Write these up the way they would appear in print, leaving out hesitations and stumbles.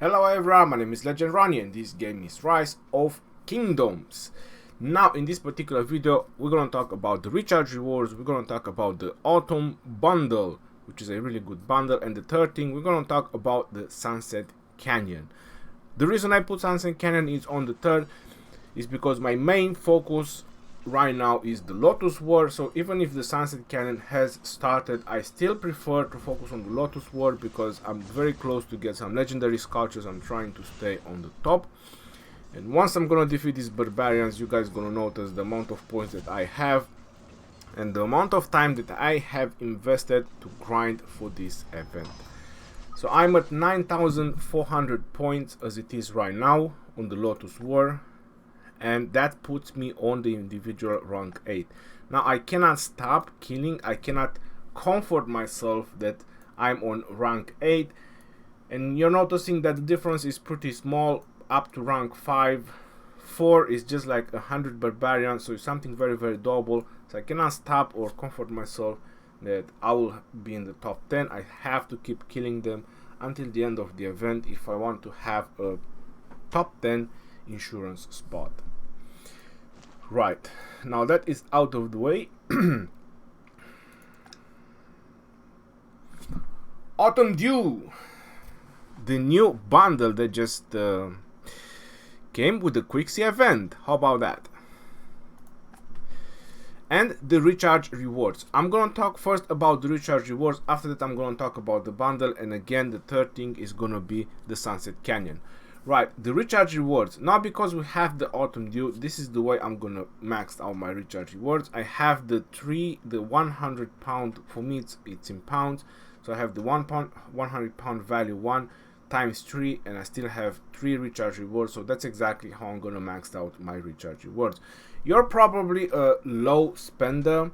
Hello everyone, my name is Legend Ronnie and this game is Rise of Kingdoms. Now in this particular video we're gonna talk about the recharge rewards, we're gonna talk about the autumn bundle, which is a really good bundle, and the third thing we're gonna talk about the Sunset Canyon. The reason I put Sunset Canyon is on the third is because my main focus right now is the Lotus War. So even if the Sunset Canyon has started, I still prefer to focus on the Lotus War because I'm very close to get some legendary sculptures. I'm trying to stay on the top, and once I'm gonna defeat these barbarians, you guys gonna notice the amount of points that I have and the amount of time that I have invested to grind for this event. So I'm at 9,400 points as it is right now on the Lotus War, and that puts me on the individual rank 8. Now I cannot stop killing, I cannot comfort myself that I'm on rank 8, and you're noticing that the difference is pretty small up to rank 5. 4 is just like 100 barbarians, so it's something very doable. So I cannot stop or comfort myself that I will be in the top 10. I have to keep killing them until the end of the event if I want to have a top 10 insurance spot. Right, now that is out of the way. Autumn Dew, the new bundle that just came with the Quixie event. How about that? And the recharge rewards. I'm gonna talk first about the recharge rewards. After that I'm gonna talk about the bundle, and again the third thing is gonna be the Sunset Canyon. Right, the recharge rewards. Now because we have the Autumn Dew, this is the way I'm gonna max out my recharge rewards. I have the 100 pound, for me it's in pounds, so I have the 100 pound value 1 times 3, and I still have 3 recharge rewards. So that's exactly how I'm gonna max out my recharge rewards. You're probably a low spender,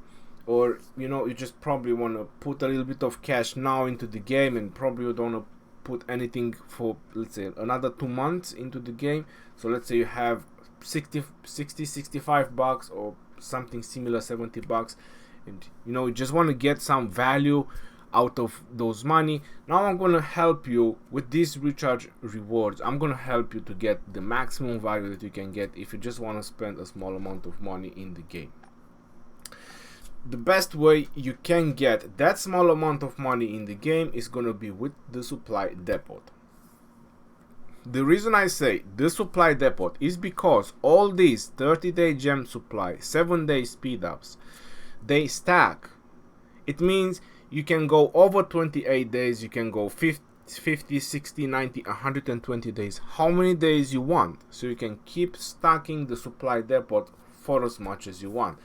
or you know, you just probably want to put a little bit of cash now into the game, and probably you don't want to put anything for, let's say, another 2 months into the game. So let's say you have 65 bucks or something similar, 70 bucks, and you know, you just want to get some value out of those money. Now I'm gonna help you with these recharge rewards. I'm gonna help you to get the maximum value that you can get if you just want to spend a small amount of money in the game. The best way you can get that small amount of money in the game is gonna be with the supply depot. The reason I say the supply depot is because all these 30-day gem supply, 7-day speed ups, they stack. It means you can go over 28 days, you can go 50, 60, 90, 120 days, how many days you want. So you can keep stacking the supply depot for as much as you want.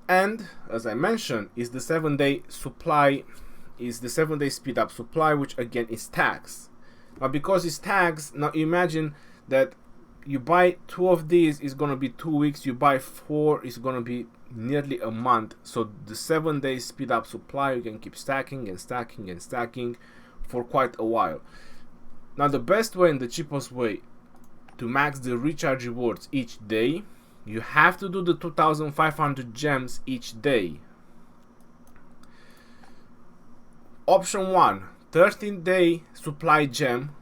And as I mentioned, is the 7-day supply, is the 7-day speed up supply, which again is tags. Now because it's tags, now imagine that you buy 2 of these is gonna be 2 weeks, you buy 4 is gonna be nearly a month. So the 7-day speed up supply, you can keep stacking and stacking and stacking for quite a while. Now the best way and the cheapest way to max the recharge rewards each day, you have to do the 2,500 gems each day. Option 1, 13-day supply gem,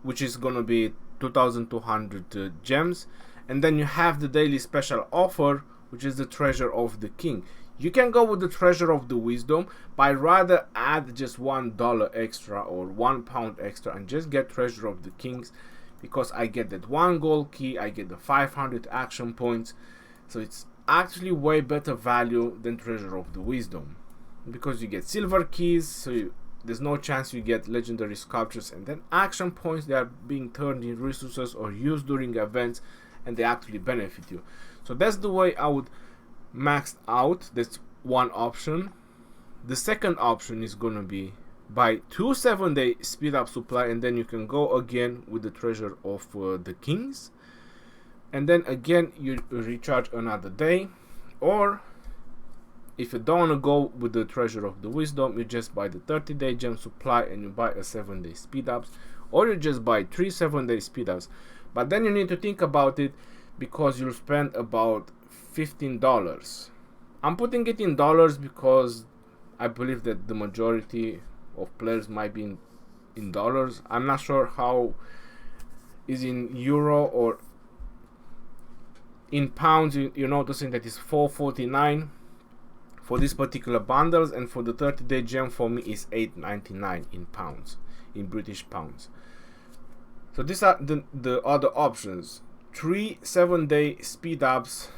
which is gonna be 2,200 gems, and then you have the daily special offer, which is the Treasure of the King. You can go with the Treasure of the Wisdom, but I'd rather add just $1 extra or £1 extra and just get Treasure of the Kings, because I get that 1 gold key, I get the 500 action points. So it's actually way better value than Treasure of the Wisdom, because you get silver keys, so there's no chance you get legendary sculptures, and then action points, they are being turned in resources or used during events, and they actually benefit you. So that's the way I would max out. That's one option. The second option is gonna be buy 2 7-day speed up supply, and then you can go again with the Treasure of the Kings, and then again you recharge another day. Or if you don't want to go with the Treasure of the Wisdom, you just buy the 30-day gem supply and you buy a 7-day speed ups, or you just buy 3 7-day speed ups. But then you need to think about it, because you'll spend about $15. I'm putting it in dollars because I believe that the majority of players might be in in dollars. I'm not sure how is in euro or in pounds. You're noticing that it's 4.49 for this particular bundles, and for the 30-day gem for me is 8.99 in pounds, in British pounds. So these are the other options: 3 7-day speed ups,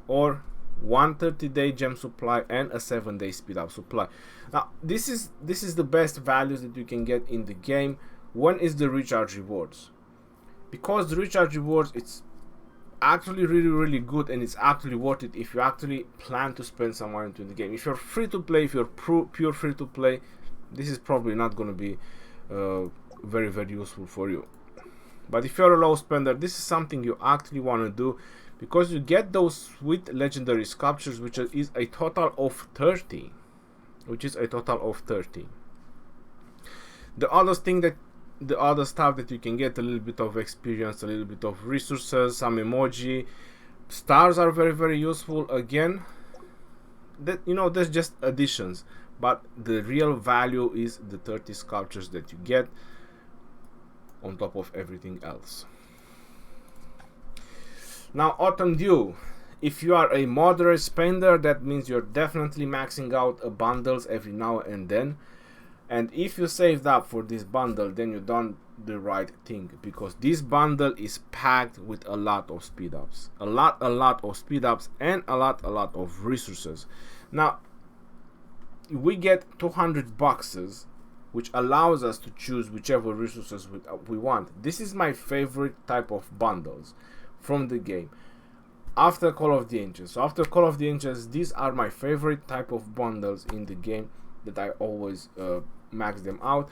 or 1 30-day gem supply and a 7-day speed up supply. Now this is the best values that you can get in the game. One is the recharge rewards, because the recharge rewards, it's actually really good, and it's actually worth it if you actually plan to spend some money into the game. If you're free to play, if you're pure free to play, this is probably not going to be very useful for you. But if you're a low spender, this is something you actually want to do, because you get those sweet legendary sculptures, which is a total of 30. The other stuff that you can get: a little bit of experience, a little bit of resources, some emoji. Stars are very useful. Again, that there's just additions, but the real value is the 30 sculptures that you get on top of everything else. Now, Autumn Dew. If you are a moderate spender, that means you're definitely maxing out bundles every now and then. And if you saved up for this bundle, then you've done the right thing, because this bundle is packed with a lot of speed ups, a lot of speed ups, and a lot of resources. Now we get 200 boxes, which allows us to choose whichever resources we want. This is my favorite type of bundles from the game after Call of the Ancients. So after Call of the Ancients, these are my favorite type of bundles in the game that I always max them out,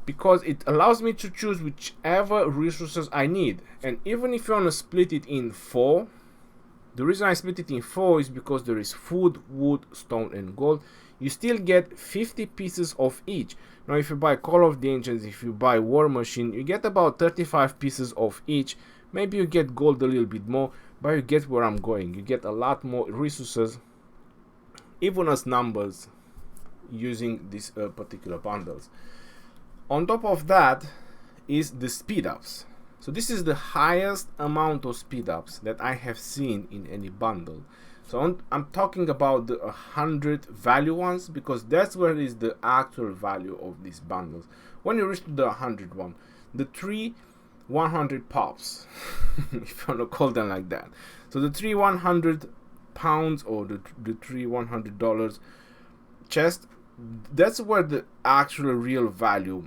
because it allows me to choose whichever resources I need. And even if you want to split it in 4, the reason I split it in 4 is because there is food, wood, stone, and gold. You still get 50 pieces of each. Now if you buy Call of the Ancients, if you buy War Machine, you get about 35 pieces of each. Maybe you get gold a little bit more, but you get where I'm going. You get a lot more resources, even as numbers, using these particular bundles. On top of that is the speed ups. So this is the highest amount of speed ups that I have seen in any bundle. So I'm talking about the 100 value ones, because that's where is the actual value of these bundles. When you reach to the 100 one, the 3 100 pops, if you want to call them like that. So the 3 100 pounds, or the 3 $100 chest, that's where the actual real value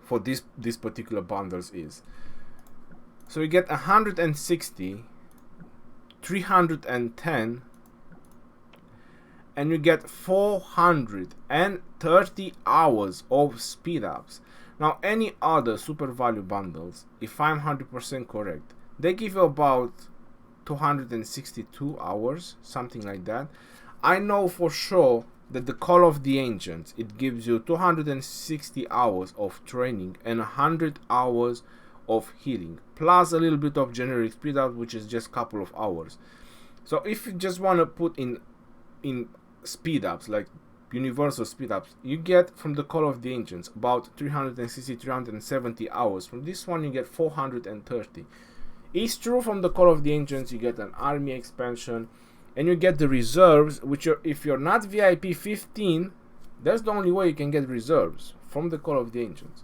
for this particular bundles is. So you get 160, 310, and you get 430 hours of speed ups. Now any other super value bundles, if I'm 100% correct, they give you about 262 hours, something like that. I know for sure that the Call of the Ancients, it gives you 260 hours of training and 100 hours of healing, plus a little bit of generic speed up, which is just a couple of hours. So if you just want to put in speed ups, like universal speed ups, you get from the Call of the Ancients about 360, 370 hours. From this one you get 430. It's true, from the Call of the Ancients you get an army expansion, and you get the reserves, which are, if you're not VIP 15, that's the only way you can get reserves from the Call of the Ancients.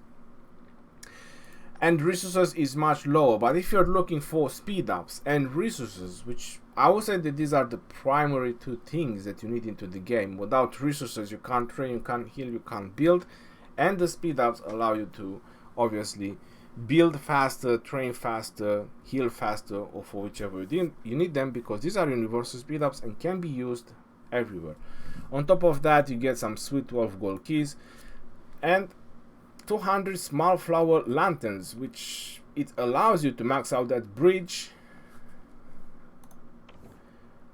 And resources is much lower, but if you're looking for speed ups and resources, which I would say that these are the primary two things that you need into the game. Without resources you can't train, you can't heal, you can't build, and the speed ups allow you to obviously build faster, train faster, heal faster, or for whichever you need them, because these are universal speed ups and can be used everywhere. On top of that, you get some sweet 12 gold keys and 200 small flower lanterns, which it allows you to max out that bridge.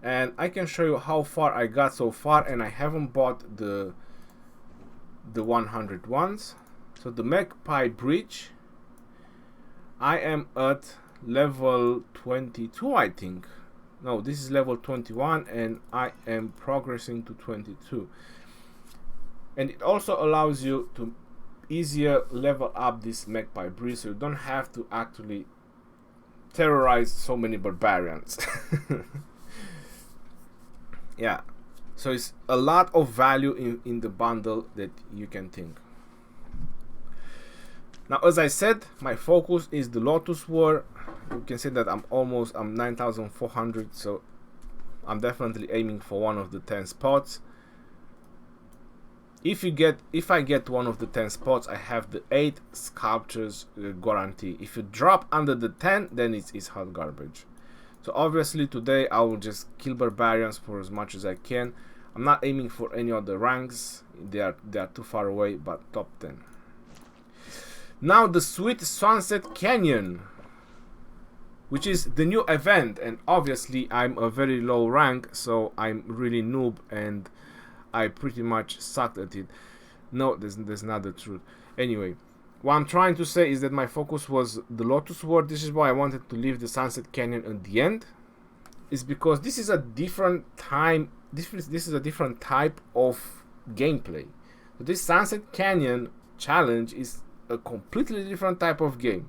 And I can show you how far I got so far, and I haven't bought the 100 ones. So the Magpie Bridge, I am at level 22, I think. No, this is level 21, and I am progressing to 22. And it also allows you to easier level up this Magpie breed, so you don't have to actually terrorize so many barbarians. Yeah, so it's a lot of value in the bundle that you can think. Now, as I said, my focus is the Lotus War. You can see that I'm 9,400, so I'm definitely aiming for one of the 10 spots. If I get one of the 10 spots, I have the 8 sculptures guarantee. If you drop under the 10, then it's hot garbage. So obviously today I will just kill barbarians for as much as I can. I'm not aiming for any other ranks. They are too far away, but top 10. Now the sweet Sunset Canyon, which is the new event, and obviously I'm a very low rank, so I'm really noob and I pretty much sucked at it. No, there's not the truth. Anyway, what I'm trying to say is that my focus was the Lotus War. This is why I wanted to leave the Sunset Canyon at the end. Is because this is a different time. This is a different type of gameplay. So this Sunset Canyon challenge is a completely different type of game.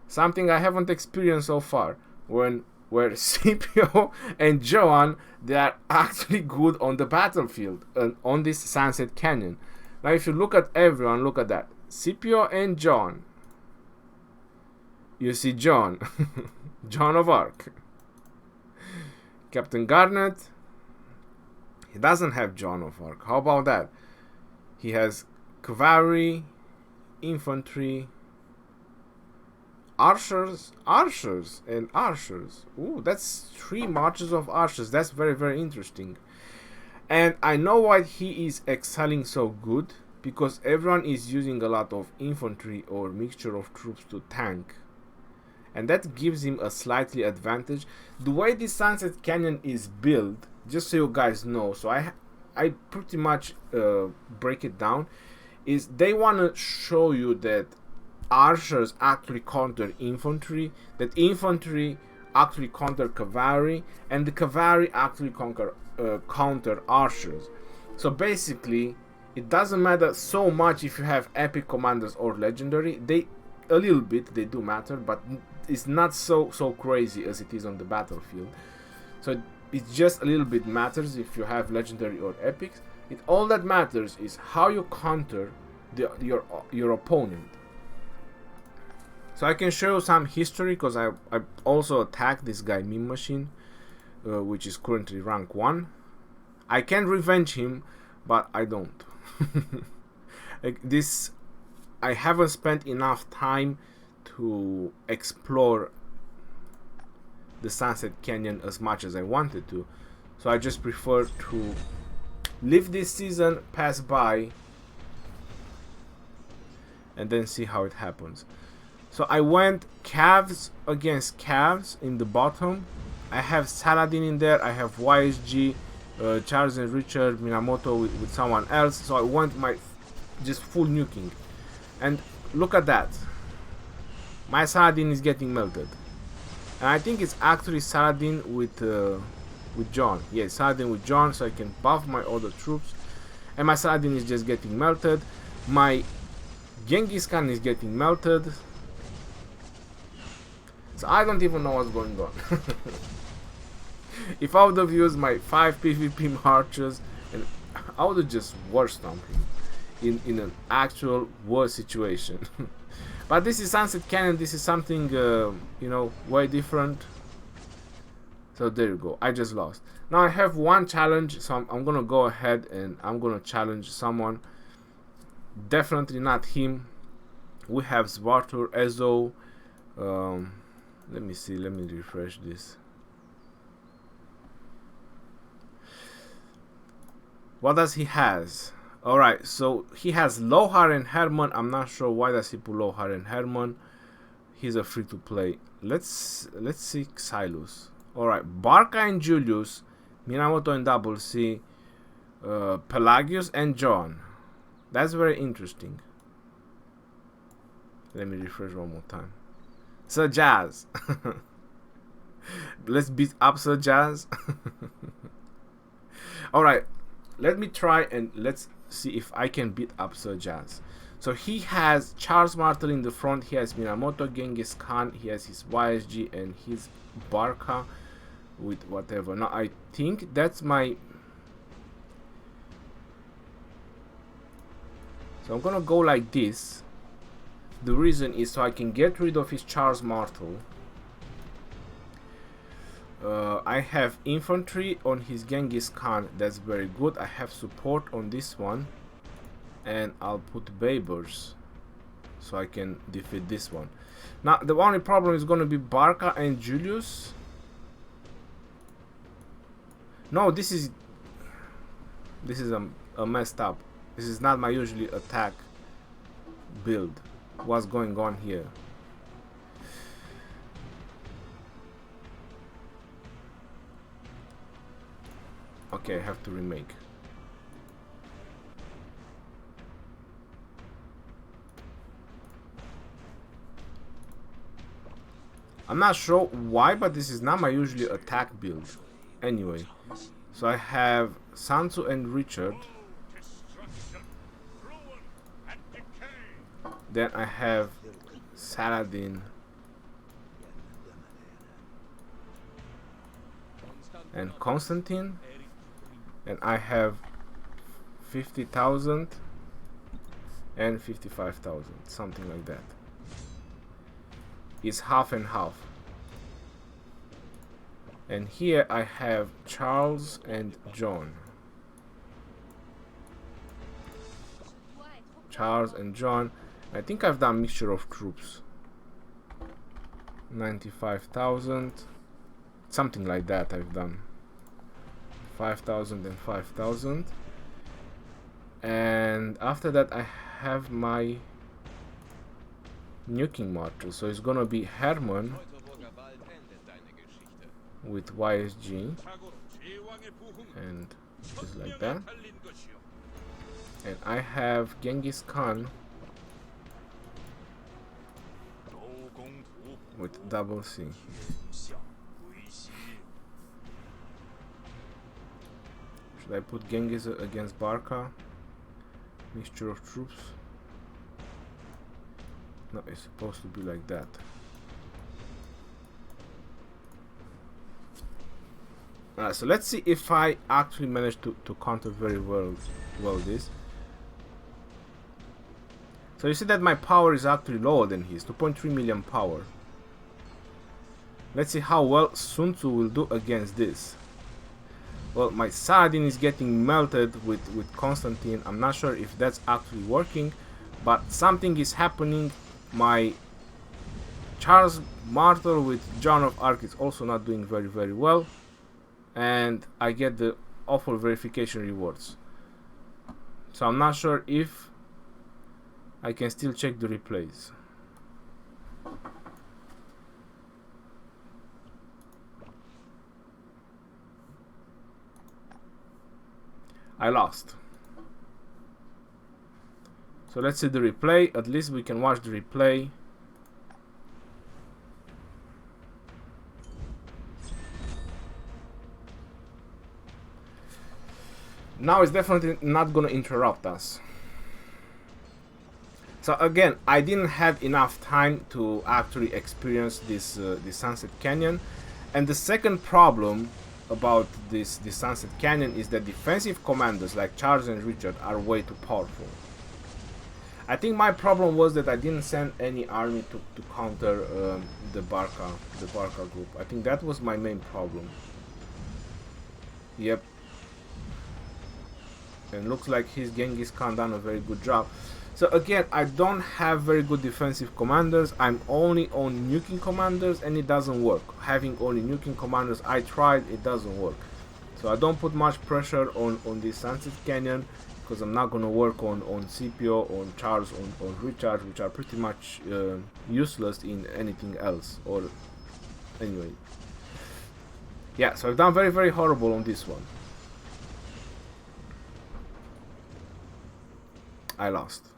Something I haven't experienced so far. Where Scipio and Joan, they are actually good on the battlefield and on this Sunset Canyon. Now if you look at everyone, look at that. Scipio and John. You see John. John of Arc. Captain Garnet. He doesn't have John of Arc. How about that? He has Cavalry, Infantry, Archers, and Archers. Ooh, that's 3 marches of Archers. That's very, very interesting. And I know why he is excelling so good, because everyone is using a lot of infantry or mixture of troops to tank, and that gives him a slightly advantage. The way this Sunset Canyon is built, just so you guys know, so I pretty much break it down, is they want to show you that Archers actually counter infantry, that infantry actually counter cavalry, and the cavalry actually counter archers. So basically it doesn't matter so much if you have epic commanders or legendary. They a little bit, they do matter, but it's not so crazy as it is on the battlefield. So it just a little bit matters if you have legendary or epics. All that matters is how you counter your opponent. So I can show you some history, because I also attacked this guy Meme Machine, which is currently rank 1. I can revenge him, but I don't. Like this, I haven't spent enough time to explore the Sunset Canyon as much as I wanted to, so I just prefer to leave this season pass by and then see how it happens. So I went Cavs against Cavs in the bottom. I have Saladin in there, I have YSG, Charles and Richard, Minamoto with someone else. So I went my just full nuking. And look at that. My Saladin is getting melted. And I think it's actually Saladin with John. Yes, Saladin with John, so I can buff my other troops. And my Saladin is just getting melted. My Genghis Khan is getting melted. So I don't even know what's going on. If I would have used my 5 PvP marchers, and I would have just war stomped him in an actual war situation. But this is Sunset Canyon. This is something you know, way different. So there you go. I just lost. Now I have one challenge, so I'm gonna go ahead and I'm gonna challenge someone. Definitely not him. We have Svartur, Ezo. Let me see. Let me refresh this. What does he has? All right, so he has Lohar and Herman. I'm not sure why does he put Lohar and Herman. He's a free to play. Let's see Xylus. All right, Barca and Julius, Minamoto and Double C, Pelagius and John. That's very interesting. Let me refresh one more time. Sir Jazz. Let's beat up Sir Jazz. Alright, let me try and let's see if I can beat up Sir Jazz. So he has Charles Martel in the front, he has Minamoto, Genghis Khan, he has his YSG and his Barca with whatever. Now I think that's my... So I'm gonna go like this. The reason is so I can get rid of his Charles Martel. I have infantry on his Genghis Khan, that's very good. I have support on this one. And I'll put Babers so I can defeat this one. Now the only problem is going to be Barca and Julius. No, this is a messed up. This is not my usually attack build. What's going on here? Okay, I have to remake. I'm not sure why, but this is not my usually attack build. Anyway, so I have Sansu and Richard. Then I have Saladin and Constantine. And I have 50,000 and 55,000, something like that. It's half and half. And here I have Charles and John. Charles and John. I think I've done mixture of troops. 95,000, something like that I've done. 5,000 and 5,000. And after that I have my nuking marshal, so it's gonna be Herman with YSG and just like that. And I have Genghis Khan with double C. Should I put Genghis against Barca? Mixture of troops. No, it's supposed to be like that. Alright, so let's see if I actually manage to counter very well this. So you see that my power is actually lower than his, 2.3 million power. Let's see how well Sun Tzu will do against this. Well, my Saladin is getting melted with Constantine. I'm not sure if that's actually working, but something is happening. My Charles Martel with John of Arc is also not doing very well, and I get the awful verification rewards. So I'm not sure if I can still check the replays. I lost. So let's see the replay. At least we can watch the replay. Now it's definitely not gonna interrupt us. So again, I didn't have enough time to actually experience this Sunset Canyon. And the second problem about this Sunset Canyon is that defensive commanders like Charles and Richard are way too powerful. I think my problem was that I didn't send any army to counter the Barca group. I think that was my main problem. Yep. And looks like his Genghis Khan done a very good job. So again, I don't have very good defensive commanders. I'm only on nuking commanders and it doesn't work. Having only nuking commanders, I tried, it doesn't work. So I don't put much pressure on this Sunset Canyon, because I'm not going to work on Scipio, on Charles, on Richard, which are pretty much useless in anything else. Or anyway. Yeah, so I've done very horrible on this one. I lost.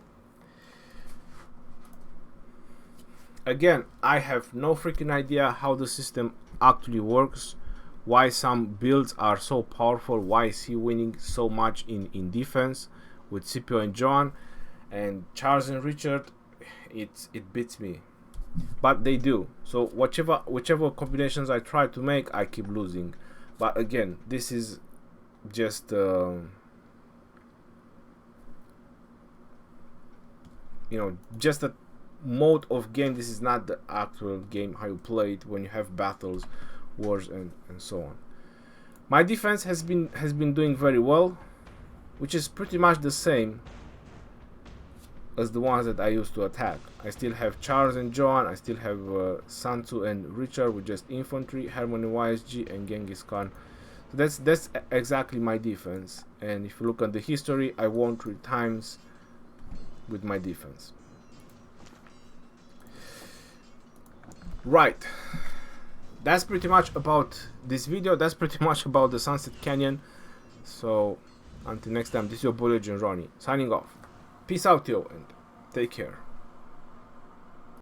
Again, I have no freaking idea how the system actually works, why some builds are so powerful, why is he winning so much in defense with Scipio and John. and Charles and Richard, it beats me, but they do. So whichever combinations I try to make, I keep losing. But again, this is just you know, just a mode of game. This is not the actual game how you play it when you have battles, wars, and so on. My defense has been doing very well, which is pretty much the same as the ones that I used to attack. I still have Charles and John, I still have Sansu and Richard with just infantry, Hermann and YSG, and Genghis Khan. So that's exactly my defense. And if you look at the history, I won 3 times with my defense. Right, that's pretty much about this video. That's pretty much about the Sunset Canyon. So until next time, this is your boy Legend Ronnie signing off. Peace out, yo, and take care.